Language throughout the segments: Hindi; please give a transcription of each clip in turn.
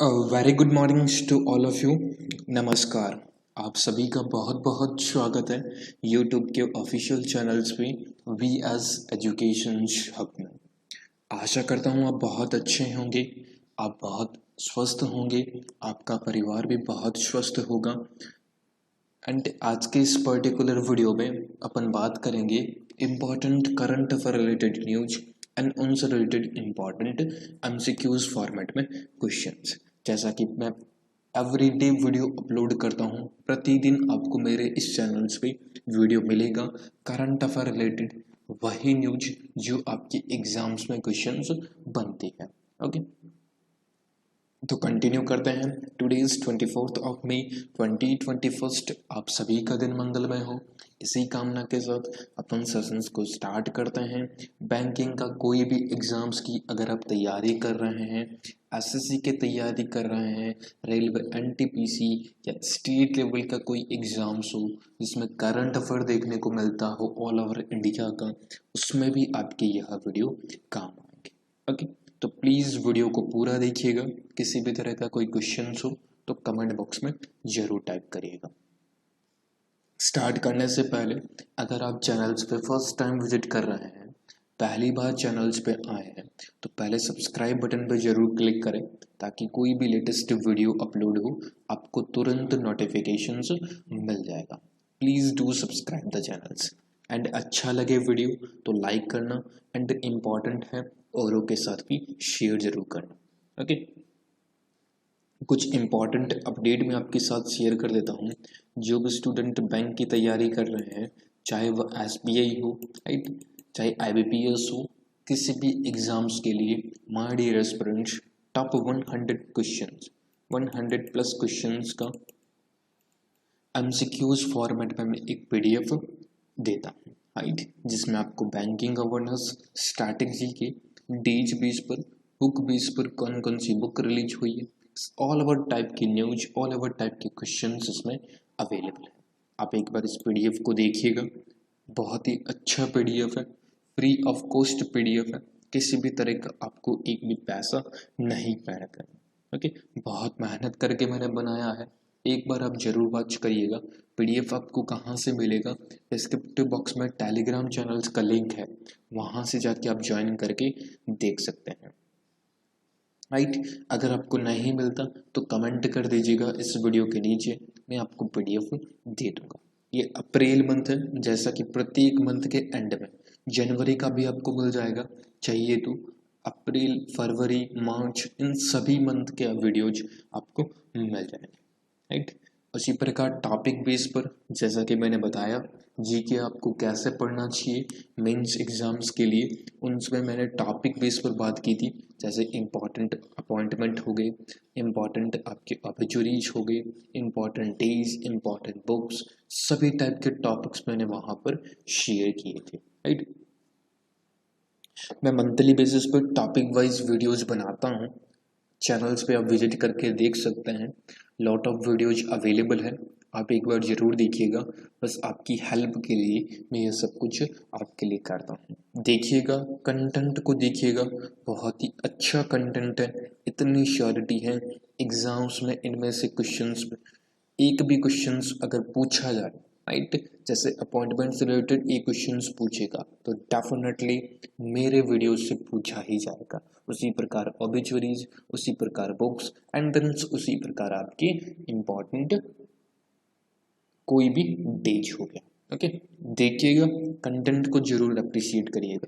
Very good mornings to all of you. नमस्कार। आप सभी का बहुत बहुत स्वागत है यूट्यूब के ऑफिशियल चैनल्स पे वी एस एजुकेशन हब में। आशा करता हूँ आप बहुत अच्छे होंगे, आप बहुत स्वस्थ होंगे, आपका परिवार भी बहुत स्वस्थ होगा। एंड आज के इस पर्टिकुलर वीडियो में अपन बात करेंगे important current affair related news and उनसे रिलेटेड इम्पॉर्टेंट एमसीक्यूज फॉर्मेट में क्वेश्चंस। जैसा कि मैं एवरीडे वीडियो अपलोड करता हूँ, प्रतिदिन आपको मेरे इस चैनल्स पे वीडियो मिलेगा करंट अफेयर रिलेटेड, वही न्यूज जो आपके एग्जाम्स में क्वेश्चंस बनती है। ओके, तो कंटिन्यू करते हैं। Today is 24th of May 2021। आप सभी का दिन मंगलमय हो, इसी कामना के साथ अपन सेशंस को स्टार्ट करते हैं। बैंकिंग का कोई भी एग्जाम्स की अगर आप तैयारी कर रहे हैं, एसएससी की तैयारी कर रहे हैं, रेलवे एनटीपीसी या स्टेट लेवल का कोई एग्जाम्स हो जिसमें करंट अफेयर देखने को मिलता हो ऑल ओवर इंडिया का, उसमें भी आपके यह वीडियो काम आएंगे। ओके, तो प्लीज़ वीडियो को पूरा देखिएगा। किसी भी तरह का कोई क्वेश्चन हो तो कमेंट बॉक्स में ज़रूर टाइप करिएगा। स्टार्ट करने से पहले अगर आप चैनल्स पे फर्स्ट टाइम विजिट कर रहे हैं, पहली बार चैनल्स पे आए हैं, तो पहले सब्सक्राइब बटन पे ज़रूर क्लिक करें ताकि कोई भी लेटेस्ट वीडियो अपलोड हो आपको तुरंत नोटिफिकेशंस मिल जाएगा। Please do subscribe the channels and अच्छा लगे वीडियो तो लाइक करना एंड इम्पॉर्टेंट है औरों के साथ भी शेयर जरूर करना। ओके, कुछ इम्पॉर्टेंट अपडेट मैं आपके साथ शेयर कर देता हूँ। जो भी स्टूडेंट बैंक की तैयारी कर रहे हैं, चाहे वह एसबीआई हो, राइट, चाहे आईबीपीएस हो, किसी भी एग्जाम्स के लिए my dear aspirants, top 100 questions, 100 plus questions का एमसीक्यूज फॉर्मेट में मैं एक पीडीएफ देता हूँ, राइट, जिसमें आपको बैंकिंग अवेयरनेस स्ट्रैटेजी के डेज बेस पर, बुक बेस पर कौन कौन सी बुक रिलीज हुई है, ऑल ओवर टाइप की न्यूज, ऑल ओवर टाइप के क्वेश्चंस इसमें अवेलेबल है। आप एक बार इस पीडीएफ को देखिएगा, बहुत ही अच्छा पीडीएफ है, फ्री ऑफ कॉस्ट पीडीएफ है, किसी भी तरह का आपको एक भी पैसा नहीं पैदा करना। ओके, बहुत मेहनत करके मैंने बनाया है, एक बार आप जरूर वॉच करिएगा। पीडीएफ आपको कहाँ से मिलेगा? डिस्क्रिप्टिव बॉक्स में टेलीग्राम चैनल्स का लिंक है, वहाँ से जाके आप ज्वाइन करके देख सकते हैं, राइट। अगर आपको नहीं मिलता तो कमेंट कर दीजिएगा इस वीडियो के नीचे, मैं आपको पीडीएफ दे दूंगा। ये अप्रैल मंथ है, जैसा कि प्रत्येक मंथ के एंड में जनवरी का भी आपको मिल जाएगा, चाहिए तो अप्रैल, फरवरी, मार्च, इन सभी मंथ के वीडियोज आपको मिल जाएंगे, राइट। उसी प्रकार टॉपिक बेस पर, जैसा कि मैंने बताया, जीके आपको कैसे पढ़ना चाहिए मेंस एग्जाम्स के लिए, उनमें मैंने टॉपिक बेस पर बात की थी। जैसे इम्पॉर्टेंट अपॉइंटमेंट हो गए, इम्पॉर्टेंट आपके ऑब्ituaries हो गए, इम्पॉर्टेंट डेज, इम्पॉर्टेंट बुक्स, सभी टाइप के टॉपिक्स मैंने वहाँ पर शेयर किए थे, राइट। मैं मंथली बेसिस पर टॉपिक वाइज वीडियोज़ बनाता हूँ, चैनल्स पे आप विजिट करके देख सकते हैं, लॉट ऑफ वीडियोज अवेलेबल है, आप एक बार ज़रूर देखिएगा। बस आपकी हेल्प के लिए मैं ये सब कुछ आपके लिए करता हूँ। देखिएगा, कंटेंट को देखिएगा, बहुत ही अच्छा कंटेंट है, इतनी श्योरिटी है एग्जाम्स में इनमें से क्वेश्चंस, एक भी क्वेश्चंस अगर पूछा जाए, राइट, जैसे अपॉइंटमेंट से रिलेटेड एक क्वेश्चंस पूछेगा तो डेफिनेटली मेरे वीडियो से पूछा ही जाएगा। उसी प्रकार ऑब्ituaries, उसी प्रकार बुक्स एंड देन उसी प्रकार आपके इम्पॉर्टेंट कोई भी डेज हो गया। ओके, देखिएगा, कंटेंट को जरूर अप्रिशिएट करिएगा।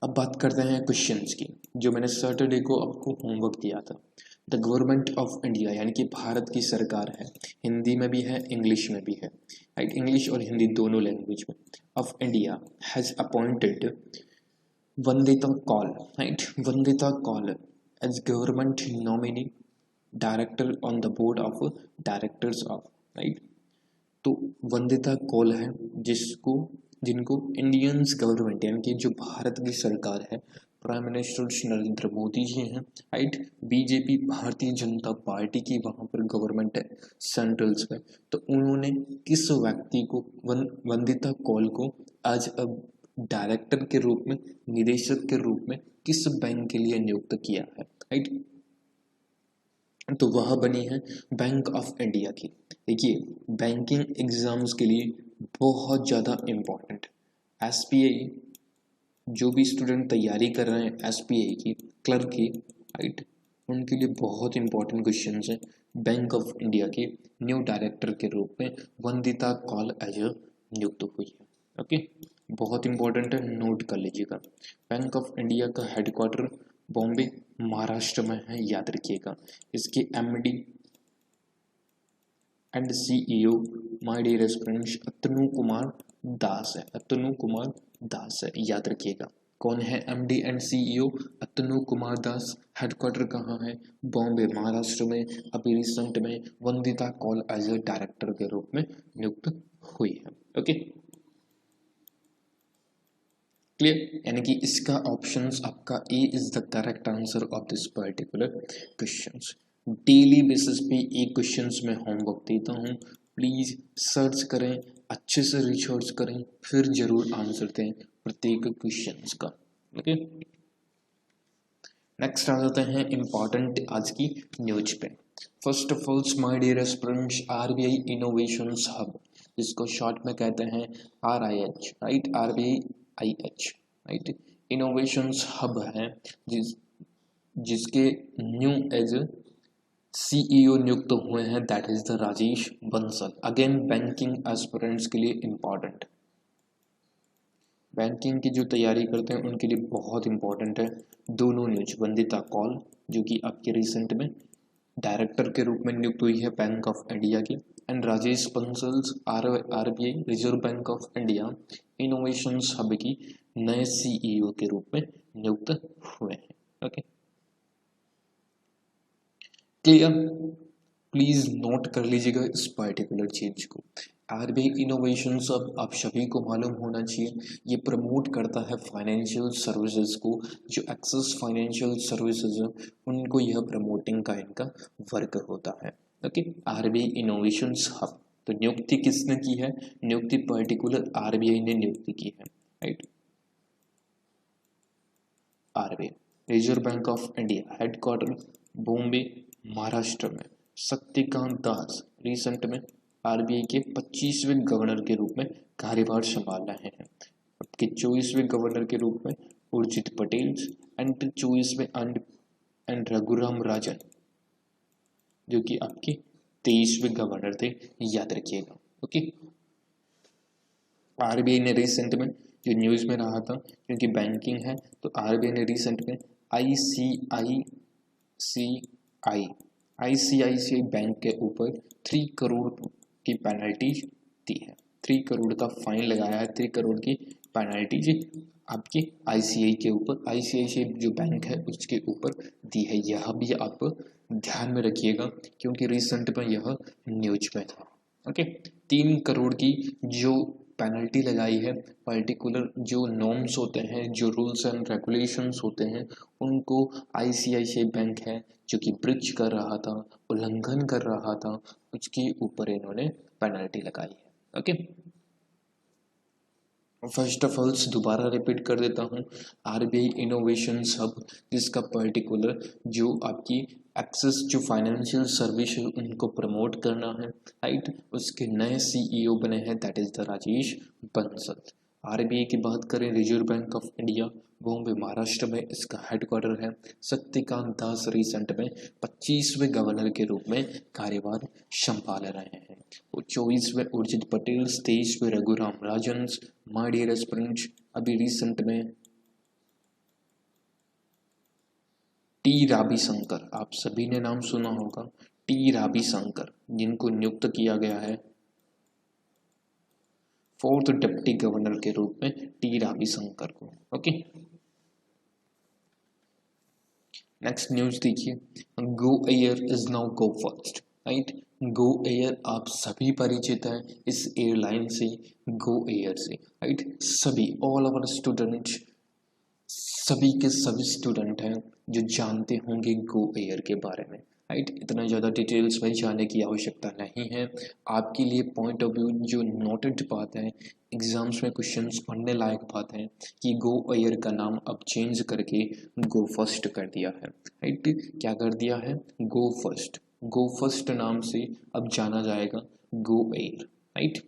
अब बात करते हैं क्वेश्चंस की, जो मैंने सैटरडे को आपको होमवर्क दिया था। द गवर्नमेंट ऑफ इंडिया, यानी कि भारत की सरकार है, हिंदी में भी है, इंग्लिश में भी है, राइट, इंग्लिश और हिंदी दोनों लैंग्वेज में, of India has appointed Vandita Kaul, right, Vandita Kaul as government nominee director on the board of directors of, right. तो वंदिता कौल है जिनको इंडियंस गवर्नमेंट, यानी कि जो भारत की सरकार है, प्राइम मिनिस्टर नरेंद्र मोदी जी हैं, right, BJP Bharatiya Janata party की वहाँ पर गवर्नमेंट है सेंट्रल्स में, तो उन्होंने किस व्यक्ति को, वंदिता कौल को आज अब डायरेक्टर के रूप में, निदेशक के रूप में किस बैंक के लिए नियुक्त किया है, राइट। तो वह बनी है बैंक ऑफ इंडिया की। देखिए, बैंकिंग एग्जाम्स के लिए बहुत ज़्यादा इम्पोर्टेंट है। एसपीआई, जो भी स्टूडेंट तैयारी कर रहे हैं एसपीआई की, क्लर्क की, राइट, उनके लिए बहुत इंपॉर्टेंट क्वेश्चन है। बैंक ऑफ इंडिया के न्यू डायरेक्टर के रूप में वंदिता कौल अय्यर नियुक्त हुई है। ओके, बहुत इंपॉर्टेंट है, नोट कर लीजिएगा। बैंक ऑफ इंडिया का हेडक्वार्टर बॉम्बे महाराष्ट्र में है, याद रखिएगा। इसके MD and CEO my dear students Atanu Kumar Das है, अतनु कुमार दास है, याद रखिएगा। कौन है MD and CEO? Atanu Kumar Das. Headquarter कहाँ है? बॉम्बे महाराष्ट्र में। अभी रिसेंट में Vandita Kaul as a director के रूप में नियुक्त हुई है। Okay, clear? यानी कि इसका ऑप्शंस आपका a is the correct answer of this particular questions. Daily basis पे एक क्वेश्चंस में होमवर्क देता हूँ, प्लीज सर्च करें, अच्छे से रिसर्च करें, फिर जरूर आंसर दें प्रत्येक क्वेश्चंस का। ओके, नेक्स्ट आ जाते हैं इंपॉर्टेंट आज की न्यूज पे। First of all my dear aspirants, RBI innovations hub, जिसको शॉर्ट में कहते हैं RIH, right, RBIH, right, innovations hub है, जिसके न्यू एज सीईओ नियुक्त हुए हैं, that is the Rajesh Bansal. Again banking aspirants के लिए इंपॉर्टेंट, बैंकिंग की जो तैयारी करते हैं उनके लिए बहुत इंपॉर्टेंट है दोनों न्यूज। वंदिता कौल जो कि आपके रिसेंट में डायरेक्टर के रूप में नियुक्त हुई है बैंक ऑफ इंडिया की, and Rajesh Bansal RBI reserve bank of India innovations hub की नए सीईओ के रूप में नियुक्त हुए हैं। Okay, clear? प्लीज नोट कर लीजिएगा इस पर्टिकुलर चीज को। आरबीआई इनोवेशन सब आप सभी को मालूम होना चाहिए, ये प्रमोट करता है फाइनेंशियल सर्विसेज को, जो एक्सेस फाइनेंशियल सर्विसेज है उनको यह प्रमोटिंग का इनका वर्क होता है। ओके, आरबीआई इनोवेशन हब, तो नियुक्ति किसने की है? नियुक्ति पर्टिकुलर आरबीआई ने नियुक्ति की है, right. RBI reserve bank of India, headquarter Bombay Maharashtra में। शक्तिकांत दास रिसेंट में आरबीआई के 25वें गवर्नर के रूप में कार्यभार संभाल रहे हैं। आपके 24वें गवर्नर के रूप में उर्जित पटेल, एंड 24वें एंड रघुराम राजन जो कि आपके 23वें गवर्नर थे, याद रखिएगा। ओके, आरबीआई ने रिसेंट में जो न्यूज में रहा था, क्योंकि बैंकिंग है तो आरबीआई ने रिसेंट में आईसीआईसीआई बैंक के ऊपर 3 करोड़ की पेनल्टी दी है, 3 करोड़ का फाइन लगाया है, 3 करोड़ की पेनल्टी जी आपके आईसीआई के ऊपर, आईसीआईसीआई जो बैंक है उसके ऊपर दी है। यह भी आप ध्यान में रखिएगा क्योंकि रिसेंट में यह न्यूज में था। ओके, 3 करोड़ की जो पेनल्टी लगाई है, पर्टिकुलर जो नॉर्म्स होते हैं, जो रूल्स एंड रेगुलेशंस होते हैं, उनको आईसीआईसीआई बैंक है जो कि ब्रिच कर रहा था, उल्लंघन कर रहा था, उसके ऊपर इन्होंने पेनल्टी लगाई है। ओके, फर्स्ट ऑफ ऑल दोबारा रिपीट कर देता हूँ, आरबीआई इनोवेशन हब जिसका पर्टिकुलर जो आपकी एक्सेस जो फाइनेंशियल सर्विस है उनको प्रमोट करना है, राइट, उसके नए सीईओ बने हैं, that is the Rajesh Bansal. RBI की बात करें, reserve bank of India Bombay Maharashtra में इसका हेडक्वार्टर है। शक्तिकांत दास रिसेंट में 25वें गवर्नर के रूप में कार्यभार संभाल रहे हैं। 24वें Urjit Patel, 23वें Raghuram Rajan. My dear aspirants, अभी रिसेंट में टी रविशंकर, आप सभी ने नाम सुना होगा, टी रविशंकर, जिनको नियुक्त किया गया है 4th डिप्टी गवर्नर के रूप में, टी रविशंकर को। ओके, नेक्स्ट न्यूज देखिए, Go Air is now go first, right. Go Air आप सभी परिचित हैं इस एयरलाइन से, गो एयर से, राइट। सभी ऑल ओवर स्टूडेंट्स, सभी के सभी स्टूडेंट हैं जो जानते होंगे गो एयर के बारे में, राइट। इतना ज़्यादा डिटेल्स में जाने की आवश्यकता नहीं है। आपके लिए पॉइंट ऑफ व्यू जो नोटेड बात है, एग्जाम्स में क्वेश्चंस पढ़ने लायक बात है कि गो एयर का नाम अब चेंज करके गो फर्स्ट कर दिया है। राइट, क्या कर दिया है? गो फर्स्ट। गो फर्स्ट नाम से अब जाना जाएगा गो एयर। राइट,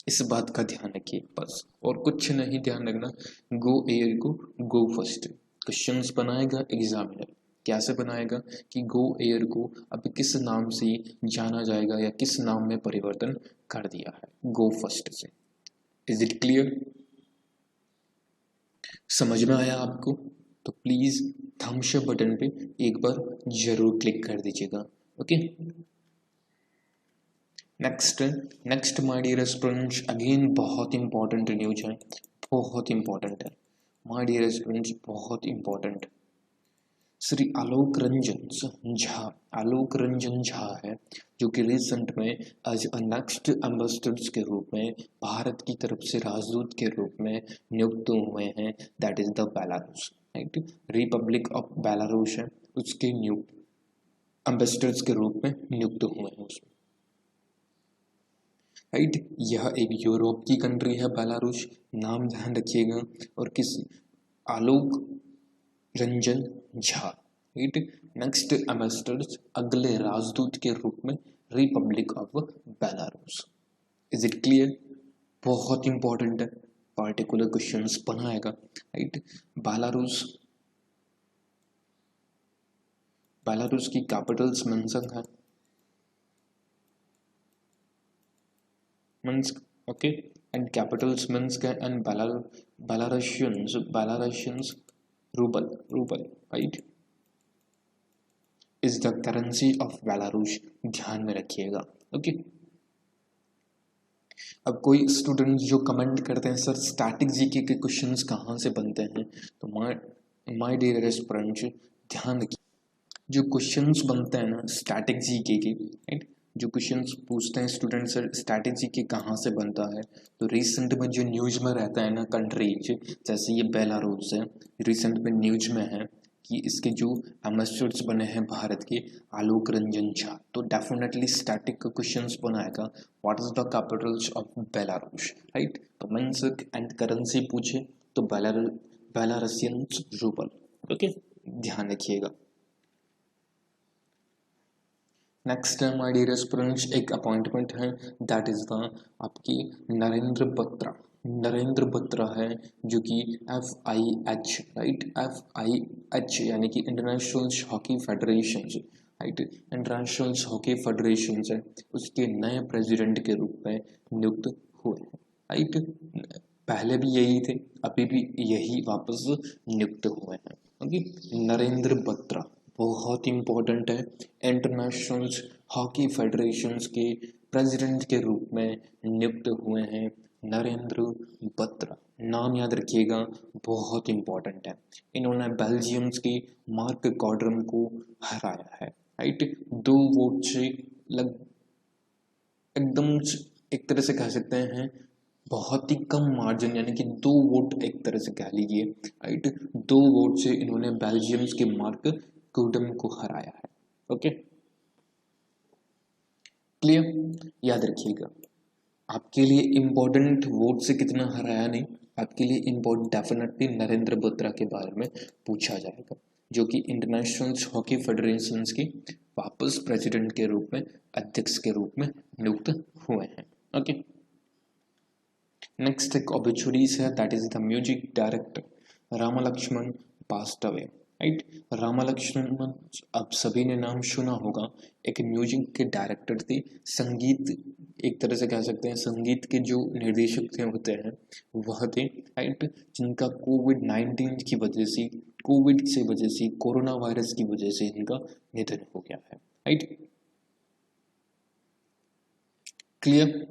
इस बात का ध्यान रखिए बस, और कुछ नहीं ध्यान रखना। गो एयर को गो फर्स्ट क्वेश्चंस बनाएगा एग्जामिनर। कैसे बनाएगा कि गो एयर को अब किस नाम से जाना जाएगा या किस नाम में परिवर्तन कर दिया है गो फर्स्ट से। Is it clear? समझ में आया आपको? तो प्लीज थम्स अप बटन पे एक बार जरूर क्लिक कर दीजिएगा। Okay, next my dear students, again बहुत इंपॉर्टेंट न्यूज है, बहुत इंपॉर्टेंट है माय डियर स्टूडेंट्स, बहुत इंपॉर्टेंट। श्री आलोक रंजन झा है, जो कि रिसेंट में एज अ नेक्स्ट एम्बेसडर्स के रूप में भारत की तरफ से राजदूत के रूप में नियुक्त हुए हैं। That is the Belarus, right, Republic of Belarus है, उसके नियुक्त एम्बेसडर्स के रूप में नियुक्त हुए हैं उसमें। राइट, यह एक यूरोप की कंट्री है बेलारूस, नाम ध्यान रखिएगा। और किस? Alok Ranjan Jha, right, next ambassadors, अगले राजदूत के रूप में republic of Belarus. Is it clear? बहुत इंपॉर्टेंट है, पार्टिकुलर क्वेश्चंस बनाएगा। राइट, बेलारूस, बेलारूस की कैपिटल्स मिन्स्क है, Minsk, okay, and capitals Minsk है, and Belarusians rouble, right, is the currency of Belarus, ध्यान में रखिएगा। ओके, अब कोई स्टूडेंट जो कमेंट करते हैं सर स्टैटिक जीके के क्वेश्चंस कहाँ से बनते हैं, तो माय डियर स्टूडेंट्स ध्यान रखिए, जो क्वेश्चंस बनते हैं ना स्टैटिक जीके के, राइट, जो क्वेश्चंस पूछते हैं स्टूडेंट सर स्टैटिक जीके कहाँ से बनता है, तो रिसेंट में जो न्यूज़ में रहता है ना कंट्रीज, जैसे ये बेलारूस है, रिसेंट में न्यूज़ में है कि इसके जो एम्बेसडर्स बने हैं भारत के, आलोक रंजन झा, तो डेफिनेटली स्टैटिक का क्वेश्चंस बनाएगा, what is the Capitals of Belarus, right. तो मिन्स्क एंड करेंसी पूछे तो बेलारूसियन रूबल, ओके, ध्यान रखिएगा। नेक्स्ट है माय डियर स्टूडेंट्स, एक अपॉइंटमेंट है, दैट इज द आपकी नरेंद्र बत्रा है, जो कि FIH, राइट, FIH यानी कि international hockey federation, right, international hockey federation है, उसके नए प्रेसिडेंट के रूप में नियुक्त हुए हैं। राइट, पहले भी यही थे, अभी भी यही वापस नियुक्त हुए हैं। ओके, नरेंद्र बत्रा बहुत इंपॉर्टेंट है, इंटरनेशनल हॉकी फेडरेशंस के प्रेसिडेंट के रूप में नियुक्त हुए हैं नरेंद्र बत्रा, नाम याद रखिएगा, बहुत इंपॉर्टेंट है। इन्होंने बेल्जियम्स की मार्क कॉड्रम को हराया है, राइट, 2 वोट से लग एकदम एक तरह से कह सकते हैं बहुत ही कम मार्जिन, यानी कि 2 वोट एक तरह से कह लीजिए, राइट, 2 वोट से इन्होंने बेल्जियम्स के मार्क कॉड्रम को हराया है। Okay, clear? याद रखिएगा, आपके लिए इंपॉर्टेंट वोट से कितना हराया नहीं, आपके लिए इंपॉर्टेंट डेफिनेटली नरेंद्र बत्रा के बारे में पूछा जाएगा, जो कि इंटरनेशनल हॉकी फेडरेशन के वापस प्रेसिडेंट के रूप में, अध्यक्ष के रूप में नियुक्त हुए हैं। ओके, नेक्स्ट एक ऑब्ituaries है, that is the music director Ram Lakshman passed away, right. Ram Lakshman, अब सभी ने नाम सुना होगा, एक म्यूजिक के डायरेक्टर थे, संगीत, एक तरह से कह सकते हैं संगीत के जो निर्देशक थे होते हैं वह थे, राइट, जिनका कोविड-19 की वजह से, कोरोना वायरस की वजह से इनका निधन हो गया है, राइट, क्लियर?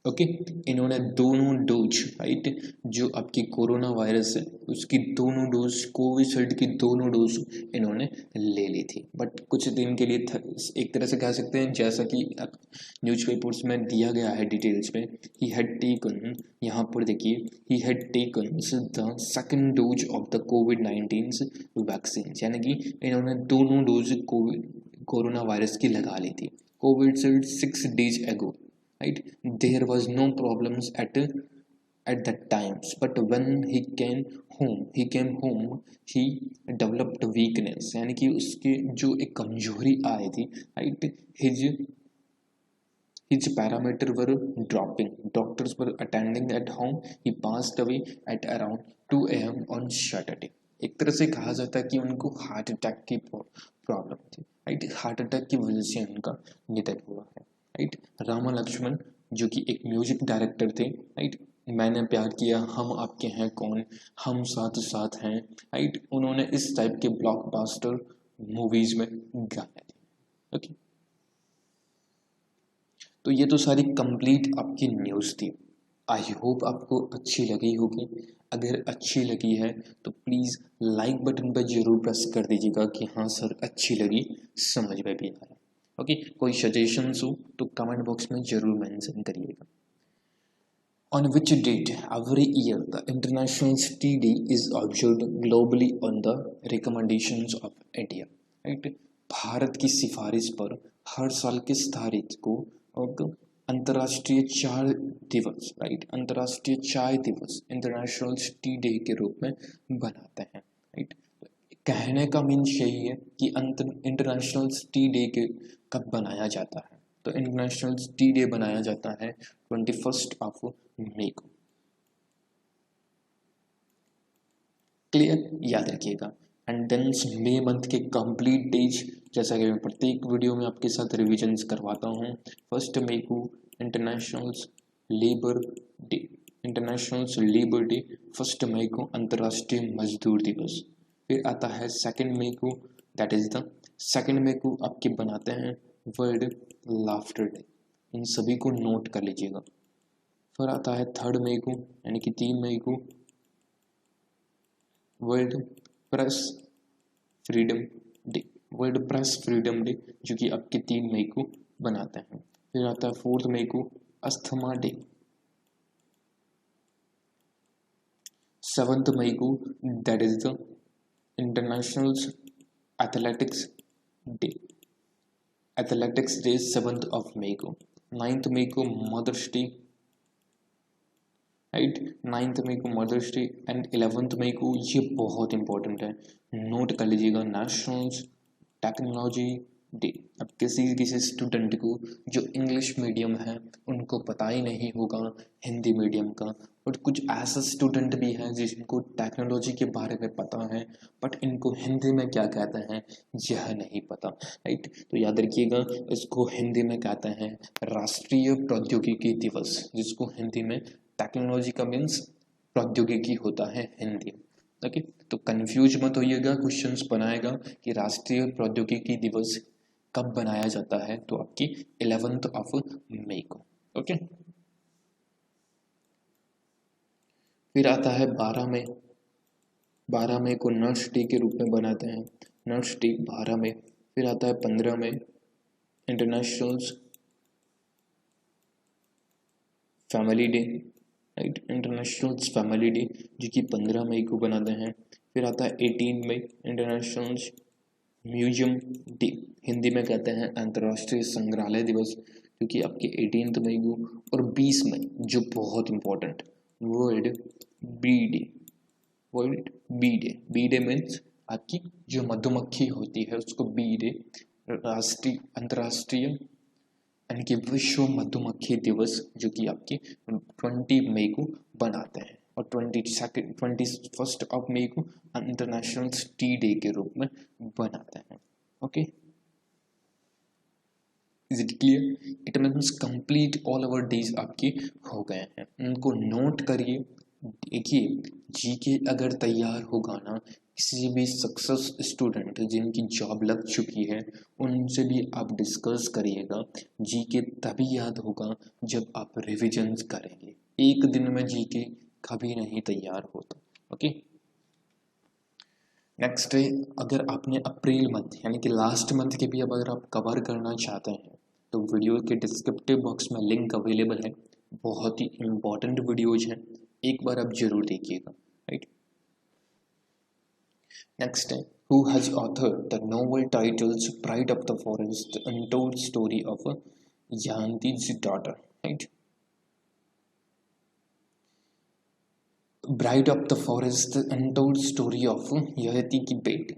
ओके इन्होंने दोनों डोज राइट जो आपकी कोरोना वायरस है उसकी दोनों डोज कोविशील्ड की दोनों डोज इन्होंने ले ली थी बट कुछ दिन के लिए एक तरह से कह सकते हैं जैसा कि न्यूज़पेपर्स में दिया गया है डिटेल्स में ही हैड टेकन यहाँ पर देखिए he had taken the second dose of the covid vaccine यानी कि इन्होंने दोनों डोज कोरोना वायरस की लगा ली थी Covishield 6 days ago right there was no problems at that times but when he came home he developed weakness यानी कि उसके जो एक कमजोरी आई थी right his parameter were dropping doctors were attending at home he passed away at around 2 a.m. on Saturday एक तरह से कहा जाता है कि उनको हार्ट अटैक की प्रॉब्लम थी राइट हार्ट अटैक की वजह से उनका निधन हुआ है राइट रामा लक्ष्मण जो कि एक म्यूजिक डायरेक्टर थे राइट मैंने प्यार किया हम आपके हैं कौन हम साथ साथ हैं राइट उन्होंने इस टाइप के ब्लॉकबस्टर मूवीज में गाए थे ओके तो ये तो सारी कंप्लीट आपकी न्यूज़ थी आई होप आपको अच्छी लगी होगी अगर अच्छी लगी है तो प्लीज़ लाइक बटन पर जरूर प्रेस कर दीजिएगा कि हाँ सर अच्छी लगी समझ में भी आया ओके कोई सजेशंस हो तो कमेंट बॉक्स में जरूर मेंशन करिएगा On which date every year the International Tea Day is observed globally on the recommendations of India? Right? Bharat की सिफारिश पर हर साल किस तारीख को अंतर्राष्ट्रीय चाय दिवस राइट अंतर्राष्ट्रीय चाय दिवस इंटरनेशनल टी डे के रूप में बनाते हैं राइट कहने का मीन्स यही है कि इंटरनेशनल टी डे के कब बनाया जाता है तो इंटरनेशनल टी डे बनाया जाता है 21 मई को क्लियर याद रखिएगा एंड देन मई मंथ के कंप्लीट डेज जैसा कि मैं प्रत्येक वीडियो में आपके साथ रिविजन्स करवाता हूँ 1 मई को इंटरनेशनल लेबर डे 1 मई को अंतर्राष्ट्रीय मजदूर दिवस फिर आता है 2 मई को दैट इज द 2 मई को आपके बनाते हैं वर्ल्ड लाफ्टर डे इन सभी को नोट कर लीजिएगा फिर आता है 3 मई को यानी कि 3 मई को वर्ल्ड प्रेस फ्रीडम डे जो कि आपके 3 मई को बनाते हैं फिर आता है 4 मई को अस्थमा डे 7 मई को that is the international athletics day 7 मई को 9 मई को मदर्स डे राइट 9 मई को मदर्स डे एंड 11 मई को ये बहुत इंपॉर्टेंट है नोट कर लीजिएगा नेशनल टेक्नोलॉजी डे अब किसी स्टूडेंट को जो इंग्लिश मीडियम है उनको पता ही नहीं होगा हिंदी मीडियम का और कुछ ऐसा स्टूडेंट भी है जिनको टेक्नोलॉजी के बारे में पता है बट इनको हिंदी में क्या कहते हैं यह नहीं पता राइट तो याद रखिएगा इसको हिंदी में कहते हैं राष्ट्रीय प्रौद्योगिकी दिवस जिसको हिंदी में टेक्नोलॉजी का मीन्स प्रौद्योगिकी होता है हिंदी ओके तो कंफ्यूज मत होइएगा क्वेश्चंस बनाएगा कि राष्ट्रीय प्रौद्योगिकी दिवस कब बनाया जाता है तो आपकी 11 मई को ओके फिर आता है 12 मई को नर्स डे के रूप में बनाते हैं नर्स डे 12 मई फिर आता है 15 मई international family day right international family day जो कि 15 मई को बनाते हैं फिर आता है 18 मई इंटरनेशनल म्यूजियम डे हिंदी में कहते हैं अंतर्राष्ट्रीय संग्रहालय दिवस क्योंकि आपके 18 मई को और 20 मई जो बहुत important world bee day means आपकी जो मधुमक्खी होती है उसको बी डे राष्ट्रीय अंतर्राष्ट्रीय यानी कि विश्व मधुमक्खी दिवस जो कि आपके 20 मई को बनाते हैं और 21 मई को इंटरनेशनल टी डे के रूप में बनाते हैं okay is it clear it means complete all over days आपके हो गए हैं उनको नोट करिए देखिए जीके अगर तैयार होगा ना किसी भी सक्सेस स्टूडेंट जिनकी जॉब लग चुकी है उनसे भी आप डिस्कस करिएगा। जीके तभी याद होगा जब आप रिविजन्स करेंगे, एक दिन में जीके कभी नहीं तैयार होता। ओके, नेक्स्ट है, अगर आपने अप्रैल मंथ यानी कि लास्ट मंथ के भी अब अगर आप कवर करना चाहते हैं तो वीडियो के डिस्क्रिप्टिव बॉक्स में लिंक अवेलेबल है, बहुत ही इंपॉर्टेंट वीडियोज हैं, एक बार आप जरूर देखिएगा। राइट, नेक्स्ट है, who has authored the novel titles Pride of the Forest, Untold Story of Yanti's Daughter, right? Bride of the forest untold story of यहती की बेटी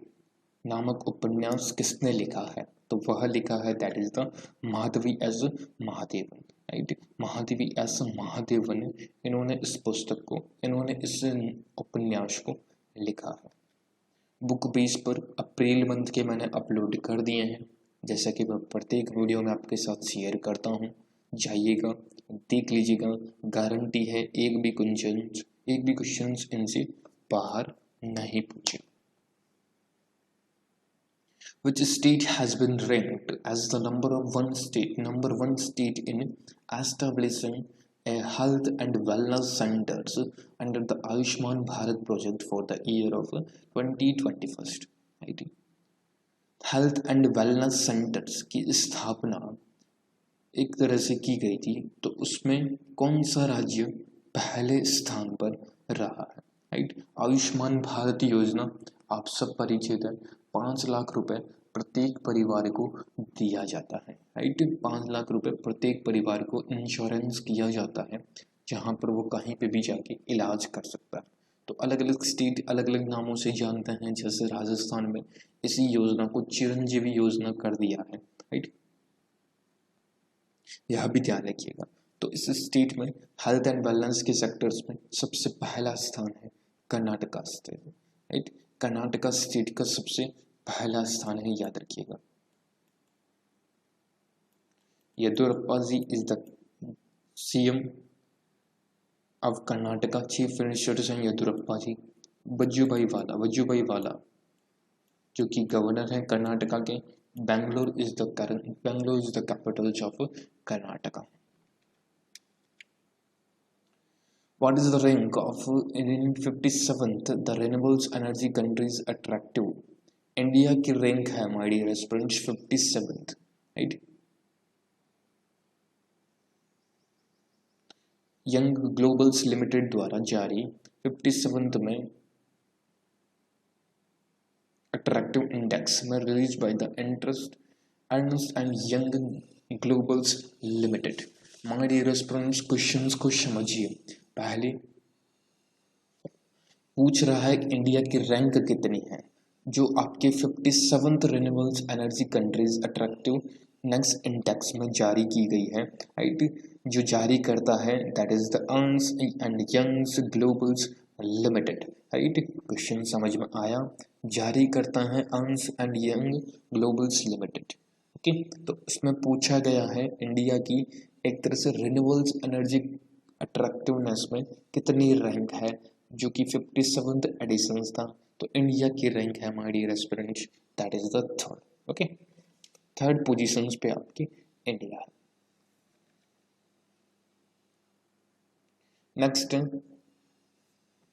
नामक उपन्यास किसने लिखा है? तो वह लिखा है that is the Mahadevi S Mahadevan. Right, Mahadevi S Mahadevan इन्होंने इस पुस्तक को, इन्होंने इस उपन्यास को लिखा है। बुक बेस पर अप्रैल मंथ के मैंने अपलोड कर दिए हैं, जैसा कि मैं प्रत्येक वीडियो में आपके साथ शेयर करता हूँ। जाइएगा, देख लीजिएगा, गारंटी है एक भी क्वेश्चन इनसे बाहर नहीं पूछे। Which state has been ranked as the number one state in establishing a health and wellness centers under the Ayushman Bharat project for the year of 2021? Right? Health and wellness centres की स्थापना एक तरह से की गई थी, तो उसमें कौन सा राज्य पहले स्थान पर रहा है? राइट, आयुष्मान भारत योजना आप सब परिचित है, 5 लाख रुपए प्रत्येक परिवार को दिया जाता है। राइट, 5 लाख रुपए प्रत्येक परिवार को इंश्योरेंस किया जाता है, जहां पर वो कहीं पे भी जाके इलाज कर सकता है। तो अलग अलग स्टेट अलग अलग नामों से जानते हैं, जैसे राजस्थान में इसी योजना को चिरंजीवी योजना कर दिया है। राइट, यह भी ध्यान रखिएगा। तो इस स्टेट में हेल्थ एंड वेलनेस के सेक्टर्स में सबसे पहला स्थान है Karnataka state. Right, Karnataka state का सबसे पहला स्थान है, याद रखिएगा। Yediyurappa ji is the CM of Karnataka, chief minister हैं येदियुरप्पा जी। वजुभाई वाला जो कि गवर्नर हैं कर्नाटका के। Bangalore is the capital of Karnataka. What is the rank of in 57th the renewables energy countries attractive? India की रैंक है my dear students 57th। Right, Young Globals Limited द्वारा जारी 57th में अट्रैक्टिव इंडेक्स में release by the Ernest and Young Globals Limited. My dear students, questions को समझिए। पहले पूछ रहा है इंडिया की रैंक कितनी है, जो आपके 57th renewables energy countries attractive next index में जारी की गई है। राइट, जो जारी करता है that is the Ernest and Youngs Globals Limited. Right, question समझ में आया? जारी करता है Ernest and Young Globals Limited. Okay, तो इसमें पूछा गया है इंडिया की एक तरह से रिन्यूएबल्स एनर्जी अट्रैक्टिवनेस में कितनी रैंक है, जो कि 57th एडिशन था। तो इंडिया की रैंक है my dear aspirants that is the third. Okay, third positions पे आपकी इंडिया है। Next,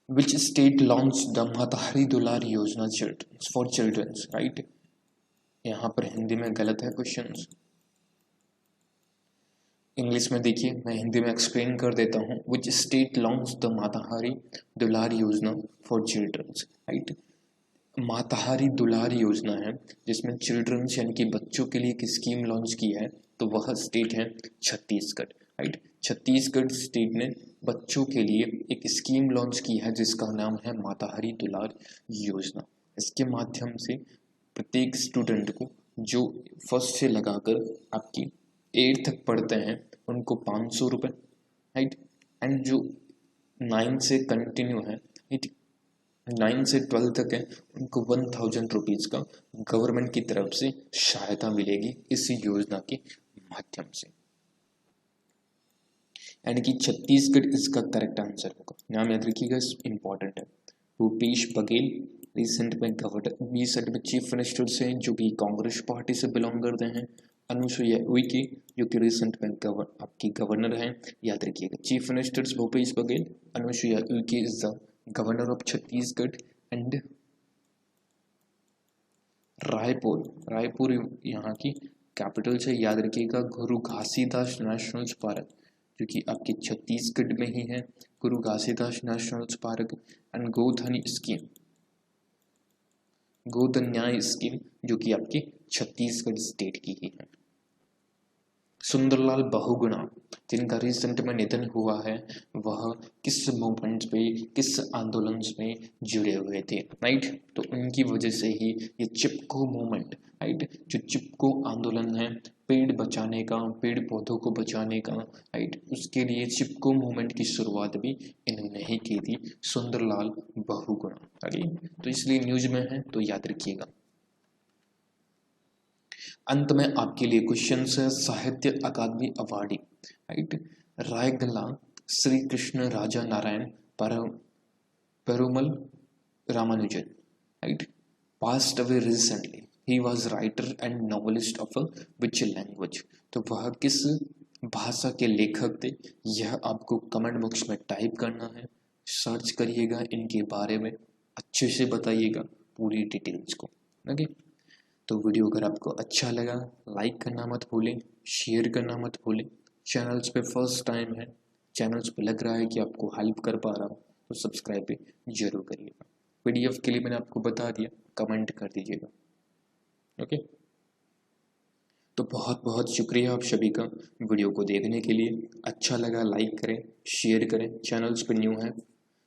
which state launch the Mahtari Dulaar Yojana for children's? Right, यहाँ पर हिंदी में गलत है क्वेश्चंस, इंग्लिश में देखिए, मैं हिंदी में एक्सप्लेन कर देता हूँ। विच स्टेट लॉन्च द मातहारी दुलार योजना फॉर चिल्ड्रंस? राइट, मातहारी दुलार योजना है जिसमें चिल्ड्रंस यानी कि बच्चों के लिए एक स्कीम लॉन्च की है, तो वह स्टेट है छत्तीसगढ़। राइट, छत्तीसगढ़ स्टेट ने बच्चों के लिए एक स्कीम लॉन्च की है जिसका नाम है मातहारी दुलार योजना। इसके माध्यम से प्रत्येक स्टूडेंट को जो फर्स्ट से लगाकर आपकी 8th तक पढ़ते हैं उनको 500 रुपये। राइट, एंड जो 9 से कंटिन्यू है, 9 से 12 तक है, उनको 1000 रुपीज़ का गवर्नमेंट की तरफ से सहायता मिलेगी इस योजना के माध्यम से। यानी कि छत्तीसगढ़ इसका करेक्ट आंसर होगा। नाम याद रखिएगा, इंपॉर्टेंट है। भूपेश बघेल रिसेंट में गवर्नर 20 में चीफ मिनिस्टर्स हैं जो कि कांग्रेस पार्टी से बिलोंग करते हैं। अनुसुईया उइके जो कि रिसेंट में आपकी गवर्नर हैं, याद रखिएगा। Chief ministers Bhupesh Baghel, Anusuiya Uikey is the governor of Chhattisgarh. And Raipur यहाँ की कैपिटल से, याद रखिएगा। गुरु घासीदास नेशनल पार्क जो कि आपके छत्तीसगढ़ में ही है, गुरु घासीदास नेशनल पार्क। एंड गोधन न्याय स्कीम जो कि आपकी छत्तीसगढ़ स्टेट की ही है। सुंदरलाल बहुगुणा जिनका रिसेंट में निधन हुआ है, वह किस मूवमेंट पे, किस आंदोलन में जुड़े हुए थे, राइट। तो उनकी वजह से ही ये चिपको मूवमेंट, राइट, जो चिपको आंदोलन है पेड़ बचाने का, पेड़ पौधों को बचाने का, राइट, उसके लिए चिपको मूवमेंट की शुरुआत भी इन्होंने ही की थी, सुंदरलाल बहुगुणा, राइट। तो इसलिए न्यूज में है, तो याद रखिएगा। अंत में आपके लिए क्वेश्चन है Sahitya Akademi awardee, right, Rayagala Shri Krishna Raja Narayan Perumal Ramanujan, right, passed away recently. He was writer and novelist of which language? तो वह किस भाषा के लेखक थे, यह आपको कमेंट बॉक्स में टाइप करना है। सर्च करिएगा, इनके बारे में अच्छे से बताइएगा पूरी डिटेल्स को, ओके। तो वीडियो अगर आपको अच्छा लगा लाइक करना मत भूलें, शेयर करना मत भूलें। चैनल्स पे फर्स्ट टाइम है, चैनल्स पे लग रहा है कि आपको हेल्प कर पा रहा हूँ, तो सब्सक्राइब भी जरूर करिएगा। PDF के लिए मैंने आपको बता दिया, कमेंट कर दीजिएगा, ओके। तो बहुत बहुत शुक्रिया आप सभी का वीडियो को देखने के लिए। अच्छा लगा लाइक करें, शेयर करें, चैनल्स पे न्यू है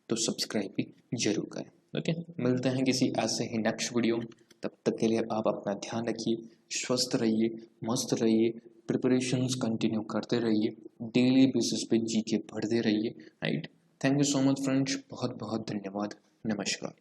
तो सब्सक्राइब भी जरूर करें, ओके। मिलते हैं किसी ऐसे ही नेक्स्ट वीडियो, तब तक के लिए आप अपना ध्यान रखिए, स्वस्थ रहिए, मस्त रहिए, प्रिपरेशंस कंटिन्यू करते रहिए, डेली बेसिस पे जीके पढ़ते रहिए, right. Thank you so much friends, बहुत बहुत धन्यवाद, नमस्कार।